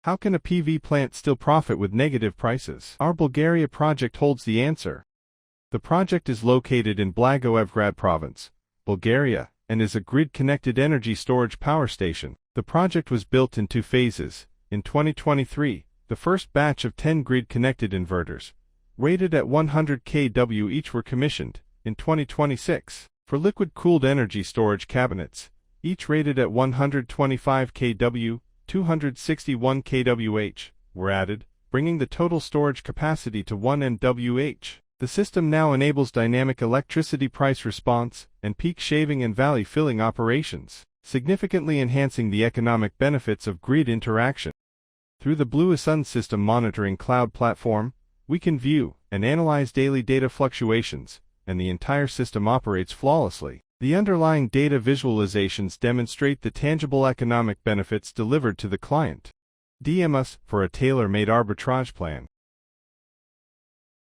How can a PV plant still profit with negative prices? Our Bulgaria project holds the answer. The project is located in Blagoevgrad province, Bulgaria, and is a grid-connected energy storage power station. The project was built in 2 phases. In 2023, the first batch of 10 grid-connected inverters, rated at 100 kW each, were commissioned. In 2026, for liquid-cooled energy storage cabinets, each rated at 125 kW, 261 kWh, were added, bringing the total storage capacity to 1 MWh. The system now enables dynamic electricity price response and peak shaving and valley filling operations, significantly enhancing the economic benefits of grid interaction. Through the Bluesun system monitoring cloud platform, we can view and analyze daily data fluctuations, and the entire system operates flawlessly. The underlying data visualizations demonstrate the tangible economic benefits delivered to the client. DM us for a tailor-made arbitrage plan.